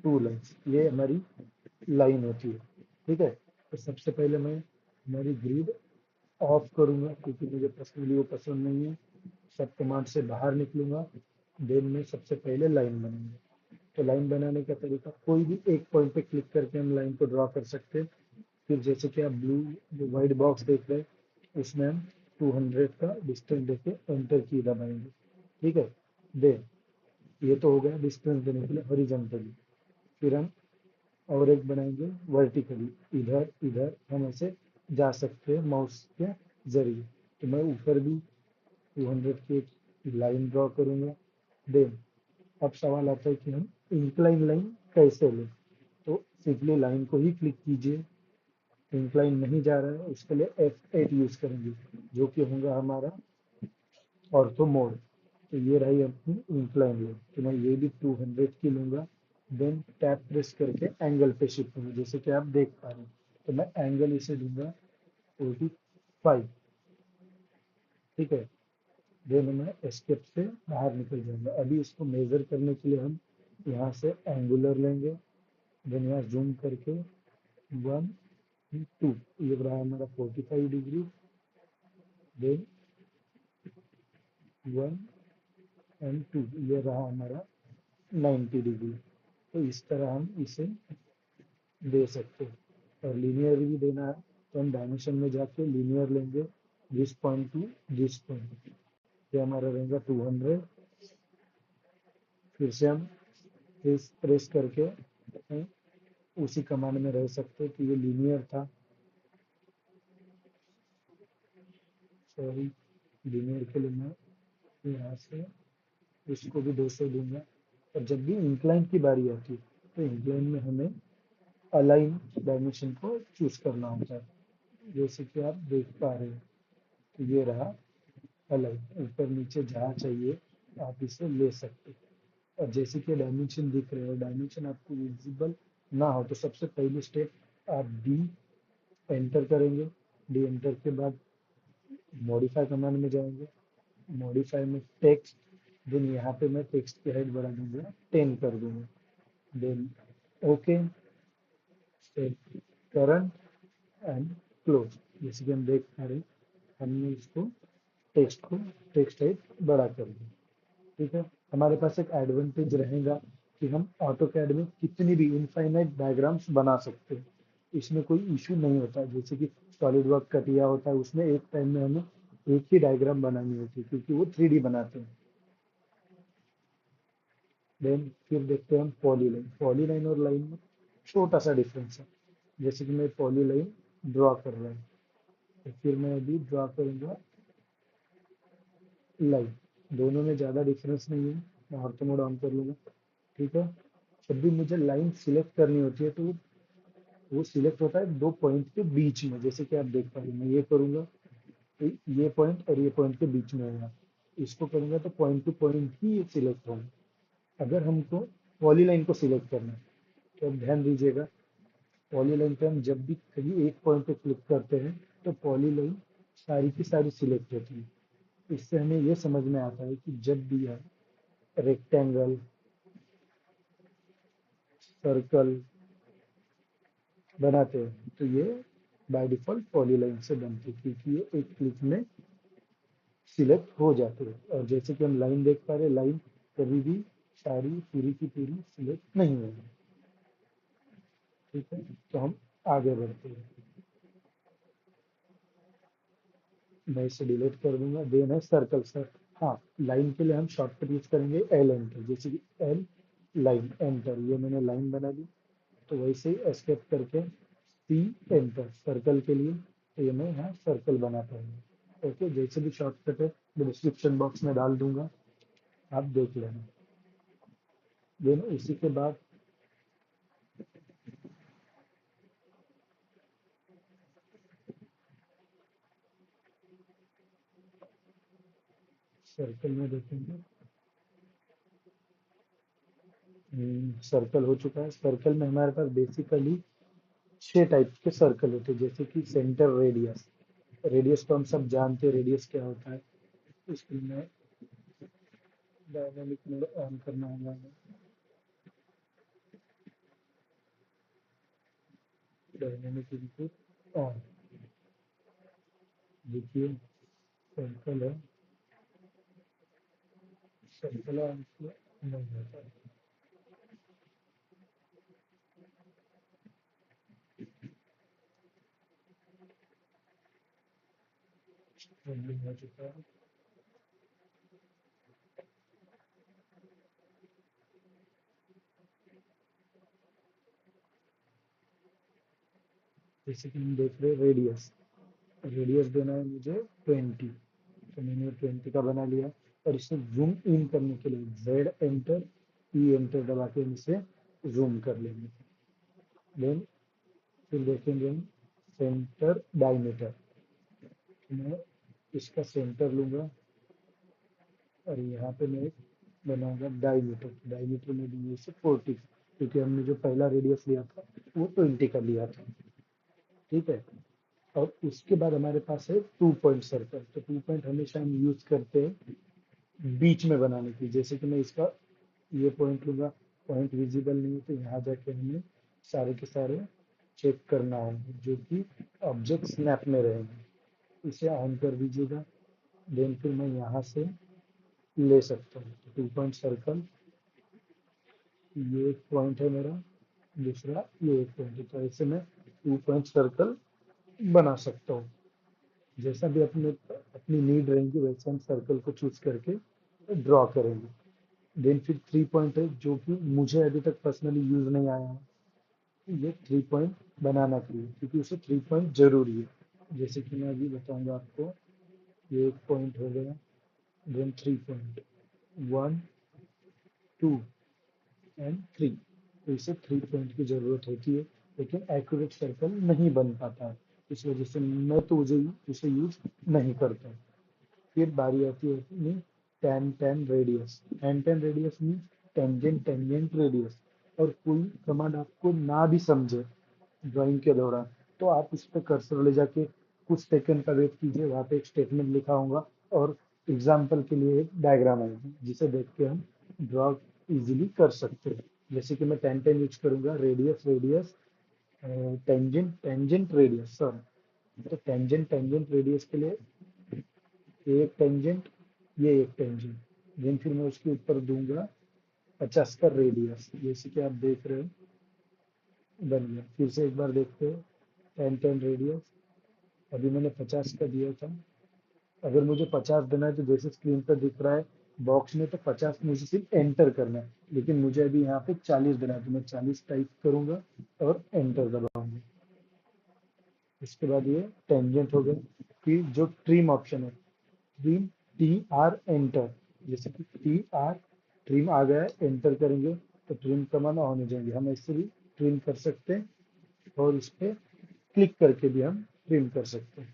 Two lines, ये हमारी line होती है। ठीक है, तो सबसे पहले मैं हमारी ग्रिड ऑफ करूंगा क्योंकि मुझे पर्सनली वो पसंद नहीं है। सब कमांड से बाहर निकलूंगा, देन मैं सबसे पहले लाइन बनाऊंगा। तो लाइन बनाने का तरीका, कोई भी एक पॉइंट पे क्लिक करके हम लाइन को ड्रॉ कर सकते हैं। फिर जैसे कि आप ब्लू जो व्हाइट बॉक्स देख रहे हैं उसमें हम 200 का डिस्टेंस देके एंटर की दबाएंगे। ठीक है, देन ये तो हो गया डिस्टेंस देने के लिए हॉरिजॉन्टली। फिर हम और एक बनाएंगे वर्टिकली, इधर इधर हम ऐसे जा सकते हैं माउस के जरिए। तो मैं ऊपर भी 200 की एक लाइन ड्रॉ करूंगा। देन अब सवाल आता है कि हम इंक्लाइन लाइन कैसे लें। तो सिंपली लाइन को ही क्लिक कीजिए, इंक्लाइन नहीं जा रहा है उसके लिए F8 यूज करेंगे जो कि होगा हमारा ऑर्थो मोड। तो ये रही अपनी इंक्लाइन लाइन, तो मैं ये भी 200 की लूंगा। देन टैप प्रेस करके एंगल पे शिफ्ट होंगे जैसे कि आप देख पा रहे हैं। तो मैं एंगल इसे दूंगा 45। ठीक है, देन मैं एस्केप से बाहर निकल जाऊंगा। अभी इसको मेजर करने के लिए हम यहाँ से एंगुलर लेंगे, देन यहाँ जूम करके 1 2, ये रहा हमारा 45 डिग्री। देन 1 और 2, ये रहा हमारा 90 डिग्री। तो इस तरह हम इसे दे सकते हैं। और लीनियर भी देना है तो हम डायमेंशन में जाके लीनियर लेंगे, this point two this point, ये हमारा रहेगा 200। फिर से हम इस प्रेस करके उसी कमांड में रह सकते हैं कि ये लीनियर था, सॉरी लीनियर के लिए मैं यहाँ से इसको भी 200 दूंगा। और जब भी इंक्लाइन की बारी आती है तो इंक्लाइन में हमें अलाइन डायमेंशन को चूज करना होता है जैसे कि आप देख पा रहे हैं। तो ये रहा अलाइन, ऊपर नीचे जहाँ चाहिए आप इसे ले सकते हैं। और जैसे कि डायमेंशन दिख रहे हो, डायमेंशन आपको विजिबल ना हो तो सबसे पहली स्टेप आप डी एंटर करेंगे। डी एंटर के बाद मॉडिफाई कमांड में जाएंगे, मॉडिफाई में टेक्स्ट, देन यहाँ पे मैं टेक्स्ट की हाइट बढ़ा दूंगा 10 कर दूंगा। Then okay, current and close. जैसे कि हम देख पा रहे हैं हमने इसको टेक्स्ट हाइट बड़ा कर दिया। ठीक है, हमारे पास एक एडवांटेज रहेगा कि हम ऑटो कैड में कितनी भी इनफाइनाइट डायग्राम्स बना सकते हैं, इसमें कोई इशू नहीं होता। जैसे कि सॉलिड वर्क कटिया होता है उसमें एक टाइम में हमें एक ही डायग्राम बनानी होती है क्योंकि वो 3D बनाते हैं। देन फिर देखते हैं हम पॉलीलाइन। पॉलीलाइन और लाइन में छोटा सा डिफरेंस है। जैसे कि मैं पॉलीलाइन ड्रॉ कर रहा हूँ, तो फिर मैं अभी ड्रॉ करूंगा लाइन। दोनों में ज़्यादा डिफरेंस नहीं है, मैं ऑर्थो मोड ऑन कर लूंगा। ठीक है, जब भी मुझे लाइन सिलेक्ट करनी होती है तो वो सिलेक्ट होता है दो पॉइंट के बीच में। जैसे कि आप देख पा रहे हैं मैं ये करूंगा तो ये पॉइंट और ये पॉइंट के बीच में होगा, इसको करूंगा तो पॉइंट टू पॉइंट ही सिलेक्ट होगा। अगर हमको पॉलीलाइन को सिलेक्ट करना है तो अब ध्यान दीजिएगा, पॉलीलाइन पे हम जब भी कभी एक पॉइंट पे क्लिक करते हैं तो पॉलीलाइन सारी की सारी सिलेक्ट होती है। इससे हमें ये समझ में आता है कि जब भी हम रेक्टेंगल, सर्कल बनाते हैं तो ये बाय डिफॉल्ट पॉलीलाइन से बनती है क्योंकि ये एक क्लिक में सिलेक्ट हो जाते हैं। और जैसे कि हम लाइन देख पा रहे हैं, लाइन कभी भी सारी पूरी की पूरी सिलेक्ट नहीं होगी। ठीक है, तो हम आगे बढ़ते हैं, मैं इसे डिलीट कर दूंगा। देन है सर्कल सर, हाँ लाइन के लिए हम शॉर्टकट यूज करेंगे एल एंटर। जैसे कि एल लाइन एंटर, ये मैंने लाइन बना दी। तो वैसे ही एस्केप करके सी एंटर सर्कल के लिए, तो ये मैं यहाँ सर्कल बना पाऊंगा। ओके, जैसे भी शॉर्टकट है मैं डिस्क्रिप्शन बॉक्स में डाल दूंगा, आप देख लेना। देन उसी के बाद सर्कल में देखेंगे, सर्कल हो चुका है। सर्कल में हमारे पास बेसिकली 6 टाइप के सर्कल होते हैं जैसे कि सेंटर रेडियस। रेडियस तो हम सब जानते हैं रेडियस क्या होता है। इसके लिए डायनामिक मोड ऑन करना होगा हमें। Dynamic input on. देखिए सर्कल है, सर्कल ऑन से नहीं होता है। रनिंग हो चुका है। जैसे कि हम देख रहे हैं रेडियस, रेडियस देना है मुझे 20, तो मैंने 20 का बना लिया। और इसे जूम इन करने के लिए जेड एंटर, ई एंटर दबा के हम इसे जूम कर लेंगे। देन फिर देखेंगे हम सेंटर डायमीटर, मैं इसका सेंटर लूंगा और यहाँ पे मैं एक बनाऊंगा डायमीटर, डायमीटर में दूंगा इसे 40, क्योंकि हमने जो पहला रेडियस लिया था वो 20 का लिया था। ठीक है, और उसके बाद हमारे पास है 2 पॉइंट सर्कल। तो 2 पॉइंट हमेशा हम यूज करते हैं बीच में बनाने की। जैसे कि मैं इसका ये पॉइंट लूंगा, पॉइंट विजिबल नहीं है तो यहाँ जाके हमें सारे के सारे चेक करना होगा जो कि ऑब्जेक्ट स्नैप में रहेंगे। इसे ऑन कर दीजिएगा। देन फिर मैं यहाँ से ले सकता हूँ 2 पॉइंट सर्कल, ये एक पॉइंट है मेरा, दूसरा ये एक पॉइंट है, तो ऐसे मैं 2 पॉइंट सर्कल बना सकता हूँ। जैसा भी अपने अपनी नीड रहेंगी वैसे हम सर्कल को चूज करके ड्रॉ करेंगे। देन फिर 3 पॉइंट है जो कि मुझे अभी तक पर्सनली यूज नहीं आया है, ये 3 पॉइंट बनाना चाहिए क्योंकि उसे 3 पॉइंट जरूरी है। जैसे कि मैं अभी बताऊंगा आपको, ये एक पॉइंट हो गया, देन 3 पॉइंट, 1, 2 एंड 3। तो इसे 3 पॉइंट की जरूरत होती है, लेकिन एक्यूरेट सर्कल नहीं बन पाता है, इस वजह से मैं तो उसे यूज नहीं करता। फिर बारी आती है अपनी tan tan radius. tan tan radius means tangent tangent radius. और कोई कमांड आपको ना भी समझे ड्राइंग के दौरान, तो आप इस पे कर्सर ले जाके कुछ सेकंड का वेट कीजिए, वहाँ पे एक स्टेटमेंट लिखा होगा और एग्जाम्पल के लिए एक डायग्राम आएगी जिसे देख के हम ड्रॉ इजीली कर सकते हैं। जैसे कि मैं tan tan यूज करूंगा, radius radius tangent tangent radius, sorry, तो टेंजेंट टेंजेंट रेडियस के लिए ये एक टेंजेंट, ये एक टेंजेंट, देन फिर मैं उसके ऊपर दूंगा 50 का रेडियस, जैसे कि आप देख रहे हो बन गया। फिर से एक बार देखते हैं, टेन टेन रेडियस, अभी मैंने 50 का दिया था। अगर मुझे 50 देना है तो जैसे स्क्रीन पर दिख रहा है बॉक्स में, तो 50 मुझे सिर्फ एंटर करना है, लेकिन मुझे अभी यहाँ पे 40 देना है तो मैं 40 टाइप करूंगा और एंटर दबाऊंगा। इसके बाद ये टेंजेंट हो गया। फिर जो ट्रिम ऑप्शन है, ट्रिम, TR एंटर, जैसे कि TR ट्रिम आ गया है, एंटर करेंगे तो ट्रिम कमांड ऑन हो जाएंगे। हम ऐसे भी ट्रिम कर सकते हैं और इस पे क्लिक करके भी हम ट्रिम कर सकते हैं।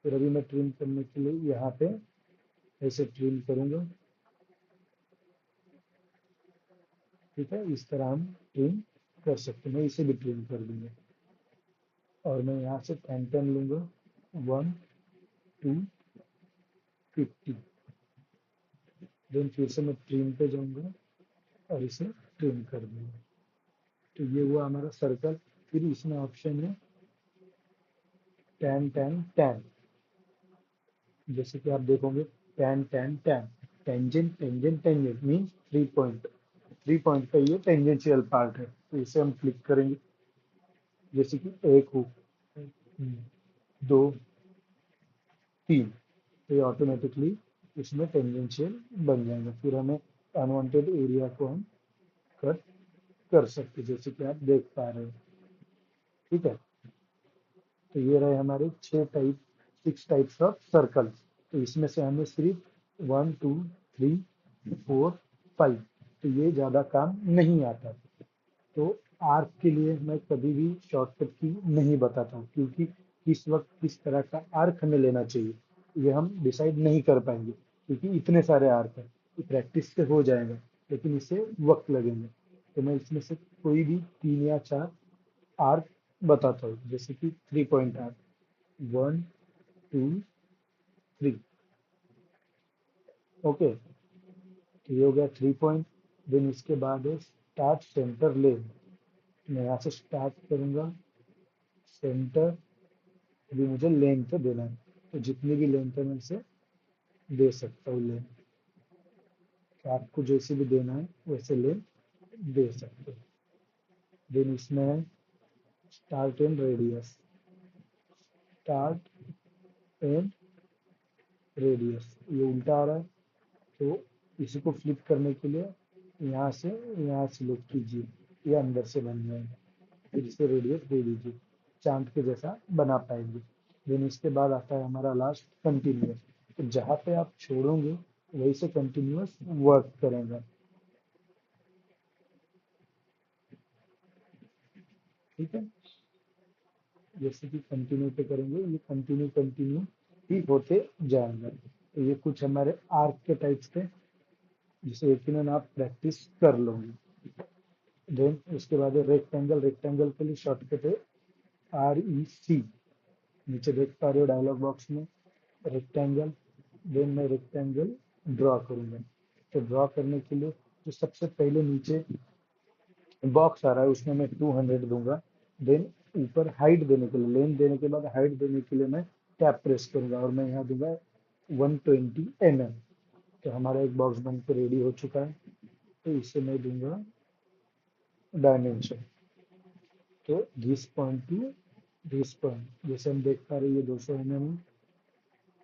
फिर अभी मैं ट्रिम करने के लिए यहाँ पे ऐसे ट्रिम करूंगा। ठीक है, इस तरह हम ट्रिम कर सकते हैं। मैं इसे भी ट्रिम कर दूंगा और मैं यहाँ से 10 लूंगा, 1, 2, 50। देन फिर से मैं ट्रिम पे जाऊंगा और इसे ट्रिम कर दूंगा। तो ये हुआ हमारा सर्कल। फिर इसमें ऑप्शन है tan tan tan, जैसे कि आप देखोगे tan tan tan, tangent tangent tangent means 3 point, 3 point का ये टेंजेंशियल पार्ट है, तो इसे हम क्लिक करेंगे। जैसे कि एक हो, 2, 3, तो ये ऑटोमेटिकली इसमें टेंजेंशियल बन जाएगा। फिर हमें अनवांटेड एरिया को हम कट कर सकते हैं, जैसे कि आप देख पा रहे हो। ठीक है, तो ये रहे हमारे 6 ऑफ सर्कल। तो इसमें से हमें सिर्फ 1, 2, 3, 4, 5, तो ये ज्यादा काम नहीं आता। तो आर्क के लिए मैं कभी भी शॉर्टकट की नहीं बताता हूँ, क्योंकि किस वक्त किस तरह का आर्क हमें लेना चाहिए ये हम डिसाइड नहीं कर पाएंगे, क्योंकि इतने सारे आर्क हैं। प्रैक्टिस से हो जाएगा, लेकिन इसे वक्त लगेंगे। तो मैं इसमें से कोई भी 3 या 4 आर्क बताता हूँ, जैसे कि 3 पॉइंट आर्क, 1, 2, 3। ओके, तो ये हो गया 3 पॉइंट। देन इसके बाद है स्टार्ट सेंटर ले, मैं यहाँ से स्टार्ट करूंगा सेंटर, अभी मुझे लेंथ देना है, तो जितनी भी लेंथ है मैं इसे दे सकता हूँ लेंथ। तो आपको जैसे भी देना है वैसे लेंथ दे सकते हो। देन इसमें है start and radius, start and radius, ये उल्टा आ रहा है, तो इसी को फ्लिप करने के लिए यहाँ से लोग कीजिए, ये अंदर से बन जाएगा, फिर इसे रेडियस दे दीजिए, चांद के जैसा बना पाएंगे। देन इसके बाद आता है हमारा लास्ट कंटिन्यूअस, तो जहाँ पे आप छोड़ोगे वहीं से कंटिन्यूअस वर्क करेगा। ठीक है, जैसे कि कंटिन्यू पे करेंगे ये कंटिन्यू कंटिन्यू ही होते जाएगा। तो ये कुछ हमारे आर्क के टाइप्स थे, जिसे यकीनन आप प्रैक्टिस कर लोगे। देन उसके बाद है रेक्टेंगल, रेक्टेंगल के लिए शॉर्टकट है REC, नीचे देख पा रहे हो डायलॉग बॉक्स में रेक्टेंगल। देन मैं रेक्टेंगल ड्रॉ करूंगा, तो ड्रॉ करने के लिए जो सबसे पहले नीचे बॉक्स आ रहा है उसमें मैं 200 दूंगा। देन ऊपर हाइट देने के लिए, लेंथ देने के बाद हाइट देने के लिए मैं टैप प्रेस करूंगा और मैं यहाँ दूंगा 120 mm। तो हमारा एक बॉक्स बन के रेडी हो चुका है। तो इसे मैं दूंगा डायमेंशन, तो this point two this point, जैसे हम देख पा रहे हैं ये 200 mm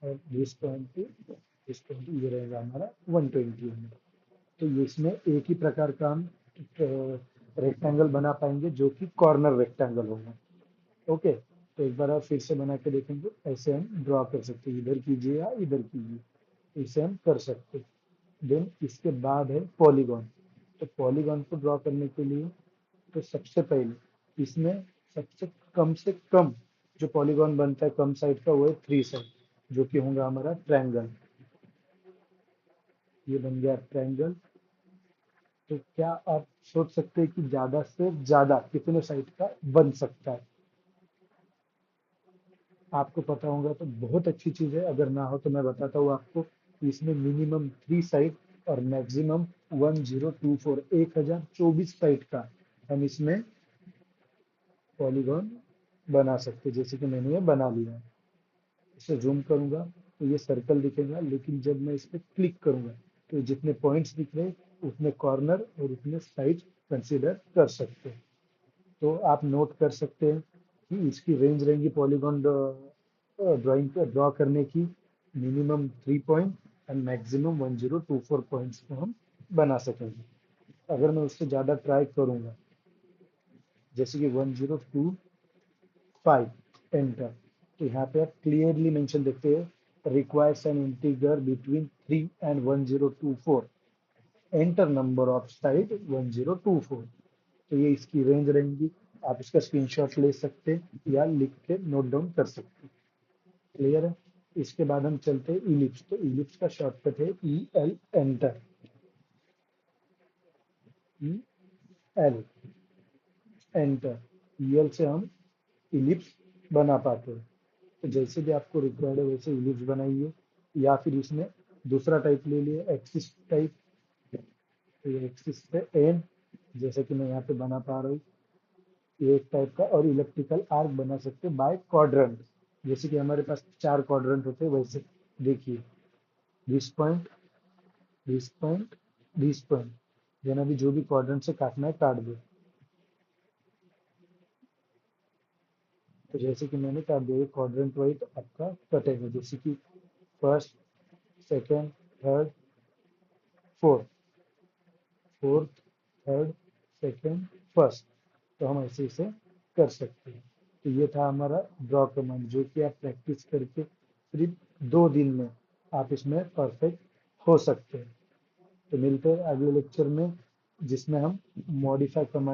और this point two this point, ये रहेगा हमारा 120 mm। तो ये इसमें एक ही प्रकार का हम रेक्टेंगल बना पाएंगे जो कि कॉर्नर रेक्टेंगल होगा। ओके, तो एक बार आप फिर से बना के देखेंगे, ऐसे हम ड्रॉ कर सकते हैं, इधर कीजिए या इधर कीजिए, इसे हम कर सकते हैं। देन इसके बाद है पॉलीगॉन, तो पॉलीगॉन को ड्रॉ करने के लिए तो सबसे पहले इसमें सबसे कम से कम जो पॉलीगॉन बनता है कम साइड का वो है 3 साइड, जो कि होगा हमारा ट्रायंगल। ये बन गया ट्रायंगल। तो क्या आप सोच सकते हैं कि ज्यादा से ज्यादा कितने साइड का बन सकता है? आपको पता होगा तो बहुत अच्छी चीज है, अगर ना हो तो मैं बताता हूँ आपको कि इसमें मिनिमम 3 साइड और मैक्सिमम 1024 1024 साइड का हम इसमें पॉलीगॉन बना सकते हैं, जैसे कि मैंने ये बना लिया है। इसे जूम करूंगा तो ये सर्कल दिखेगा, लेकिन जब मैं इस पर क्लिक करूंगा तो जितने पॉइंट्स दिख रहे हैं उतने कॉर्नर और उतने साइड कंसीडर कर सकते हैं। तो आप नोट कर सकते हैं कि इसकी रेंज रहेंगी पॉलीगॉन ड्राइंग ड्रॉ करने की minimum 3 point and maximum 1024 points को हम बना सकेंगे। अगर मैं उससे ज़्यादा ट्राई करूंगा, जैसे कि 1025 एंटर, तो यहाँ पे आप क्लियरली मेंशन देखते हैं requires N integer between 3 and 1024, enter number of side 1024। तो ये इसकी रेंज रहेंगी, आप इसका स्क्रीनशॉट ले सकते हैं या लिख के नोट डाउन कर सकते हैं। क्लियर है? इसके बाद हम चलते हैं इलिप्स, तो इलिप्स का शॉर्टकट है EL, enter, EL enter. EL से हम इलिप्स बना पाते हैं। तो जैसे भी आपको रिक्वायर्ड है वैसे इलिप्स बनाइए, या फिर इसमें दूसरा टाइप ले लिए एक्सिस टाइप, तो ये एक्सिस पे एन, जैसे कि मैं यहाँ पे बना पा रहा हूँ, ये एक टाइप का और इलेक्ट्रिकल आर्क बना सकते हैं बाय क्वाड्रेंट, जैसे कि हमारे पास 4 क्वाड्रेंट होते हैं वैसे। देखिए this point, this point, this point, देना भी जो भी क्वाड्रेंट से काटना है काट दो। तो जैसे कि मैंने काट दिया क्वाड्रेंट वाइज आपका कटेगा, जैसे कि first, second, third, fourth, fourth, third, second, first, तो हम ऐसे इसे कर सकते हैं। तो ये था हमारा ड्रॉ कमांड, जो कि आप प्रैक्टिस करके सिर्फ 2 दिन में आप इसमें परफेक्ट हो सकते हैं। तो मिलते हैं अगले लेक्चर में, जिसमें हम मॉडिफाई कमांड